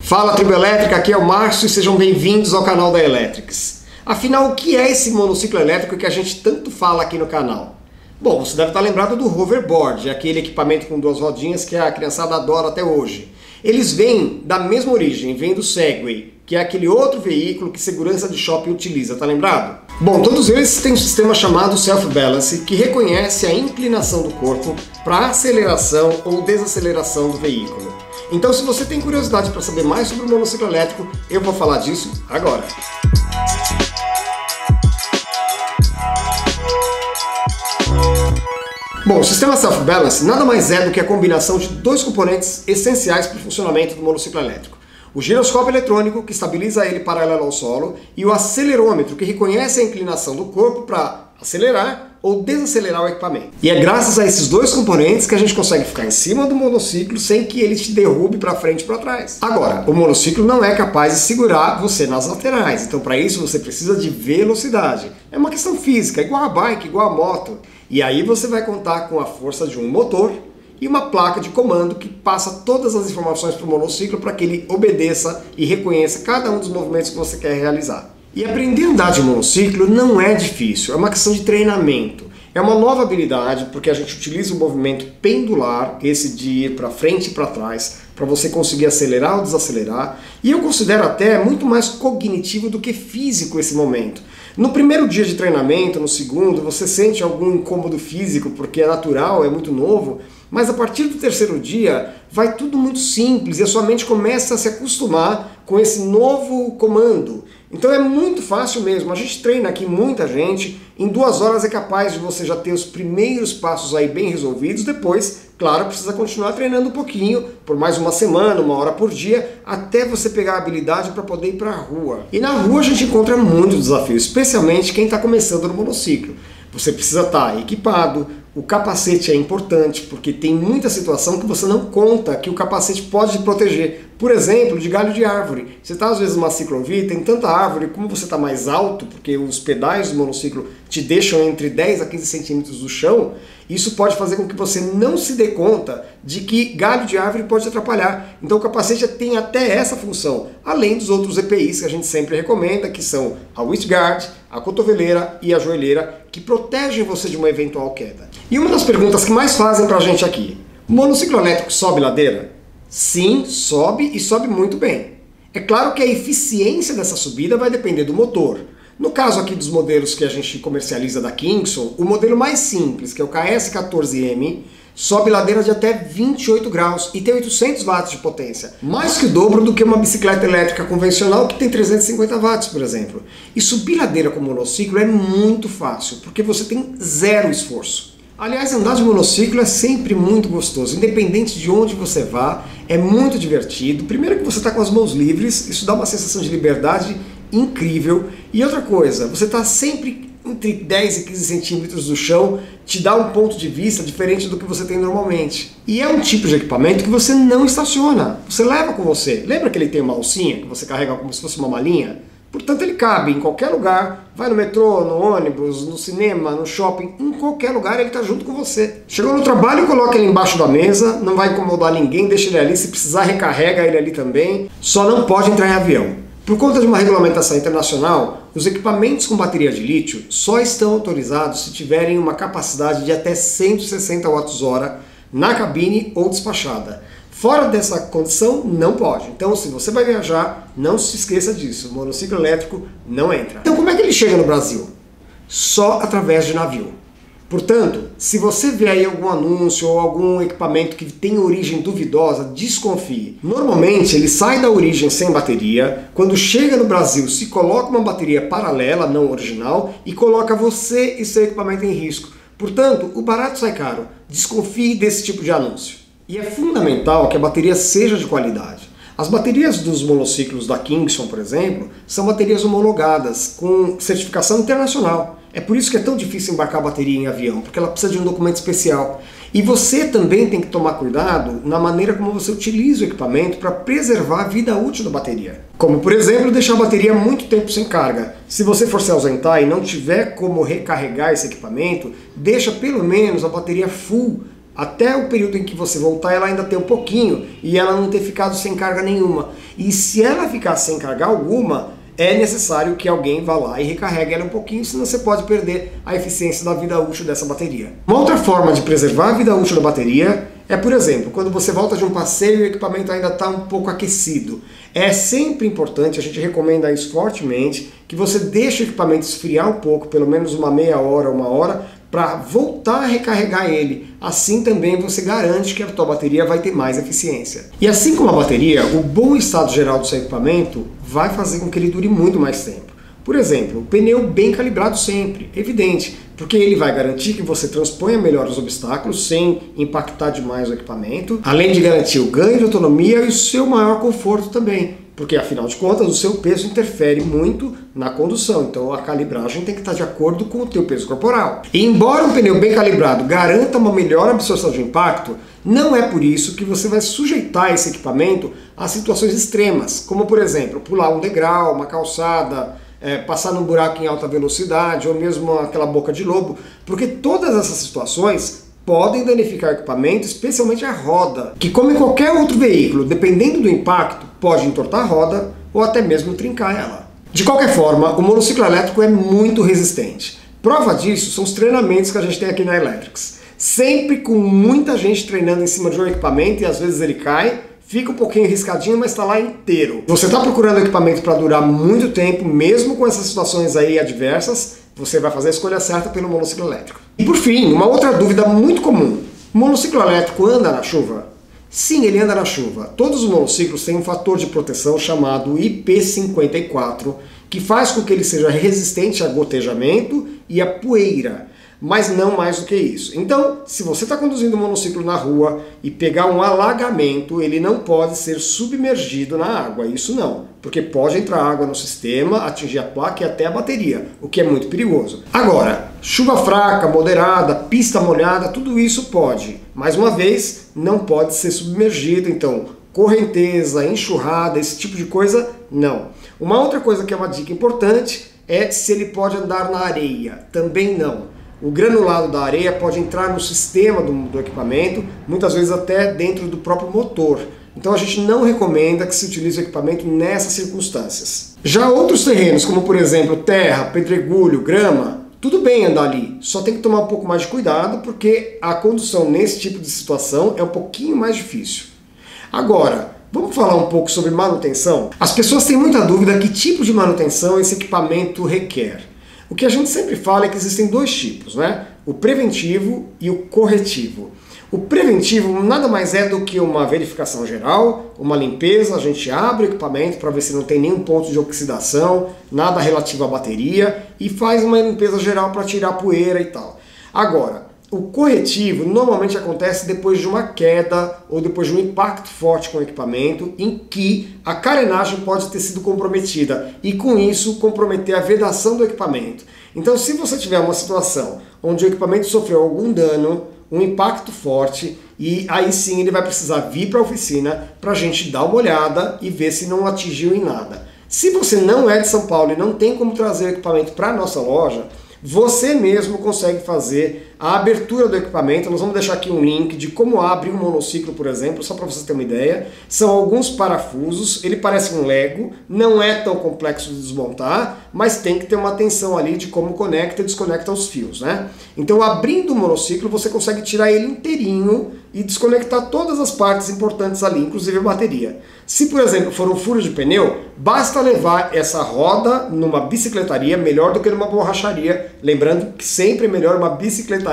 Fala, tribo elétrica, aqui é o Márcio e sejam bem-vindos ao canal da Electrics. Afinal, o que é esse monociclo elétrico que a gente tanto fala aqui no canal? Bom, você deve estar lembrado do hoverboard, aquele equipamento com duas rodinhas que a criançada adora até hoje. Eles vêm da mesma origem, vêm do Segway, que é aquele outro veículo que segurança de shopping utiliza, tá lembrado? Bom, todos eles têm um sistema chamado Self-Balance, que reconhece a inclinação do corpo para aceleração ou desaceleração do veículo. Então, se você tem curiosidade para saber mais sobre o monociclo elétrico, eu vou falar disso agora. Bom, o sistema Self-Balance nada mais é do que a combinação de dois componentes essenciais para o funcionamento do monociclo elétrico. O giroscópio eletrônico, que estabiliza ele paralelo ao solo, e o acelerômetro, que reconhece a inclinação do corpo para acelerar ou desacelerar o equipamento. E é graças a esses dois componentes que a gente consegue ficar em cima do monociclo sem que ele te derrube para frente e para trás. Agora, o monociclo não é capaz de segurar você nas laterais, então para isso você precisa de velocidade. É uma questão física, igual a bike, igual a moto. E aí você vai contar com a força de um motor e uma placa de comando que passa todas as informações para o monociclo para que ele obedeça e reconheça cada um dos movimentos que você quer realizar. E aprender a andar de monociclo não é difícil, é uma questão de treinamento. É uma nova habilidade porque a gente utiliza o movimento pendular, esse de ir para frente e para trás, para você conseguir acelerar ou desacelerar. E eu considero até muito mais cognitivo do que físico esse momento. No primeiro dia de treinamento, no segundo, você sente algum incômodo físico porque é natural, é muito novo, mas a partir do terceiro dia vai tudo muito simples e a sua mente começa a se acostumar com esse novo comando. Então é muito fácil mesmo, a gente treina aqui muita gente, em 2 horas é capaz de você já ter os primeiros passos aí bem resolvidos, depois, claro, precisa continuar treinando um pouquinho, por mais uma semana, 1 hora por dia, até você pegar a habilidade para poder ir para a rua. E na rua a gente encontra muitos desafios, especialmente quem está começando no monociclo. Você precisa estar equipado, o capacete é importante, porque tem muita situação que você não conta que o capacete pode te proteger. Por exemplo, de galho de árvore. Você está às vezes numa ciclovia, tem tanta árvore, como você está mais alto, porque os pedais do monociclo te deixam entre 10 a 15 centímetros do chão, isso pode fazer com que você não se dê conta de que galho de árvore pode te atrapalhar. Então o capacete tem até essa função, além dos outros EPIs que a gente sempre recomenda, que são a wristguard, a cotoveleira e a joelheira, que protegem você de uma eventual queda. E uma das perguntas que mais fazem pra gente aqui: o monociclo elétrico sobe ladeira? Sim, sobe e sobe muito bem. É claro que a eficiência dessa subida vai depender do motor. No caso aqui dos modelos que a gente comercializa da Kingston, o modelo mais simples, que é o KS14M, sobe ladeira de até 28 graus e tem 800 watts de potência, mais que o dobro do que uma bicicleta elétrica convencional que tem 350 watts, por exemplo. E subir ladeira com monociclo é muito fácil, porque você tem zero esforço. Aliás, andar de monociclo é sempre muito gostoso, independente de onde você vá, é muito divertido. Primeiro que você está com as mãos livres, isso dá uma sensação de liberdade incrível. E outra coisa, você está sempre entre 10 e 15 centímetros do chão, te dá um ponto de vista diferente do que você tem normalmente. E é um tipo de equipamento que você não estaciona, você leva com você. Lembra que ele tem uma alcinha que você carrega como se fosse uma malinha? Portanto, ele cabe em qualquer lugar, vai no metrô, no ônibus, no cinema, no shopping, em qualquer lugar ele está junto com você. Chegou no trabalho, coloca ele embaixo da mesa, não vai incomodar ninguém, deixa ele ali, se precisar recarrega ele ali também, só não pode entrar em avião. Por conta de uma regulamentação internacional, os equipamentos com bateria de lítio só estão autorizados se tiverem uma capacidade de até 160 Wh na cabine ou despachada. Fora dessa condição, não pode. Então, se você vai viajar, não se esqueça disso. O monociclo elétrico não entra. Então, como é que ele chega no Brasil? Só através de navio. Portanto, se você vê aí algum anúncio ou algum equipamento que tem origem duvidosa, desconfie. Normalmente ele sai da origem sem bateria, quando chega no Brasil se coloca uma bateria paralela, não original, e coloca você e seu equipamento em risco. Portanto, o barato sai caro. Desconfie desse tipo de anúncio. E é fundamental que a bateria seja de qualidade. As baterias dos monociclos da Kingston, por exemplo, são baterias homologadas, com certificação internacional. É por isso que é tão difícil embarcar a bateria em avião, porque ela precisa de um documento especial. E você também tem que tomar cuidado na maneira como você utiliza o equipamento para preservar a vida útil da bateria. Como, por exemplo, deixar a bateria muito tempo sem carga. Se você for se ausentar e não tiver como recarregar esse equipamento, deixa pelo menos a bateria full até o período em que você voltar, ela ainda tem um pouquinho e ela não ter ficado sem carga nenhuma. E se ela ficar sem carga alguma, é necessário que alguém vá lá e recarregue ela um pouquinho, senão você pode perder a eficiência da vida útil dessa bateria. Uma outra forma de preservar a vida útil da bateria é, por exemplo, quando você volta de um passeio e o equipamento ainda está um pouco aquecido. É sempre importante, a gente recomenda isso fortemente, que você deixe o equipamento esfriar um pouco, pelo menos uma meia hora, uma hora, para voltar a recarregar ele. Assim também você garante que a tua bateria vai ter mais eficiência. E assim como a bateria, o bom estado geral do seu equipamento vai fazer com que ele dure muito mais tempo. Por exemplo, o pneu bem calibrado sempre, evidente, porque ele vai garantir que você transponha melhor os obstáculos sem impactar demais o equipamento, além de garantir o ganho de autonomia e o seu maior conforto também, porque afinal de contas o seu peso interfere muito na condução, então a calibragem tem que estar de acordo com o teu peso corporal. E embora um pneu bem calibrado garanta uma melhor absorção de impacto, não é por isso que você vai sujeitar esse equipamento a situações extremas, como por exemplo, pular um degrau, uma calçada, passar num buraco em alta velocidade ou mesmo aquela boca de lobo, porque todas essas situações podem danificar o equipamento, especialmente a roda, que como em qualquer outro veículo, dependendo do impacto, pode entortar a roda ou até mesmo trincar ela. De qualquer forma, o monociclo elétrico é muito resistente. Prova disso são os treinamentos que a gente tem aqui na Electrics. Sempre com muita gente treinando em cima de um equipamento e às vezes ele cai, fica um pouquinho riscadinho, mas está lá inteiro. Você está procurando equipamento para durar muito tempo, mesmo com essas situações aí adversas, você vai fazer a escolha certa pelo monociclo elétrico. E por fim, uma outra dúvida muito comum. O monociclo elétrico anda na chuva? Sim, ele anda na chuva. Todos os monociclos têm um fator de proteção chamado IP54, que faz com que ele seja resistente a gotejamento e a poeira, mas não mais do que isso. Então, se você está conduzindo um monociclo na rua e pegar um alagamento, ele não pode ser submergido na água, isso não, porque pode entrar água no sistema, atingir a placa e até a bateria, o que é muito perigoso. Agora, chuva fraca, moderada, pista molhada, tudo isso pode. Mais uma vez, não pode ser submergido, então correnteza, enxurrada, esse tipo de coisa, não. Uma outra coisa que é uma dica importante é se ele pode andar na areia, também não. O granulado da areia pode entrar no sistema do equipamento, muitas vezes até dentro do próprio motor. Então a gente não recomenda que se utilize o equipamento nessas circunstâncias. Já outros terrenos, como por exemplo terra, pedregulho, grama, tudo bem andar ali, só tem que tomar um pouco mais de cuidado porque a condução nesse tipo de situação é um pouquinho mais difícil. Agora, vamos falar um pouco sobre manutenção? As pessoas têm muita dúvida que tipo de manutenção esse equipamento requer. O que a gente sempre fala é que existem dois tipos, né? O preventivo e o corretivo. O preventivo nada mais é do que uma verificação geral, uma limpeza, a gente abre o equipamento para ver se não tem nenhum ponto de oxidação, nada relativo à bateria e faz uma limpeza geral para tirar poeira e tal. Agora, o corretivo normalmente acontece depois de uma queda ou depois de um impacto forte com o equipamento em que a carenagem pode ter sido comprometida e com isso comprometer a vedação do equipamento. Então se você tiver uma situação onde o equipamento sofreu algum dano, um impacto forte, e aí sim ele vai precisar vir para a oficina para a gente dar uma olhada e ver se não atingiu em nada. Se você não é de São Paulo e não tem como trazer o equipamento para a nossa loja, você mesmo consegue fazer a abertura do equipamento. Nós vamos deixar aqui um link de como abre um monociclo, por exemplo, só para você ter uma ideia. São alguns parafusos, ele parece um Lego, não é tão complexo de desmontar, mas tem que ter uma atenção ali de como conecta e desconecta os fios, né? Então, abrindo o monociclo, você consegue tirar ele inteirinho e desconectar todas as partes importantes ali, inclusive a bateria. Se, por exemplo, for um furo de pneu, basta levar essa roda numa bicicletaria, melhor do que numa borracharia. Lembrando que sempre é melhor uma bicicletaria.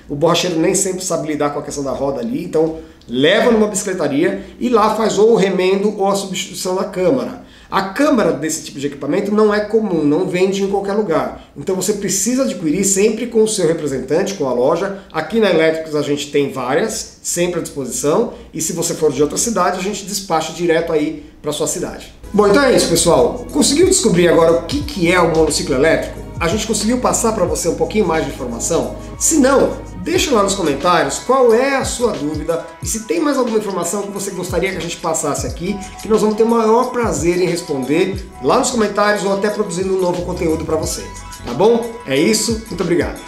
O borracheiro nem sempre sabe lidar com a questão da roda ali, então leva numa bicicletaria e lá faz ou o remendo ou a substituição da câmara. A câmara desse tipo de equipamento não é comum, não vende em qualquer lugar. Então você precisa adquirir sempre com o seu representante, com a loja. Aqui na Electrics a gente tem várias, sempre à disposição. E se você for de outra cidade, a gente despacha direto aí para sua cidade. Bom, então é isso, pessoal. Conseguiu descobrir agora o que é o monociclo elétrico? A gente conseguiu passar para você um pouquinho mais de informação? Se não, deixa lá nos comentários qual é a sua dúvida e se tem mais alguma informação que você gostaria que a gente passasse aqui, que nós vamos ter o maior prazer em responder lá nos comentários ou até produzindo um novo conteúdo para você. Tá bom? É isso, muito obrigado.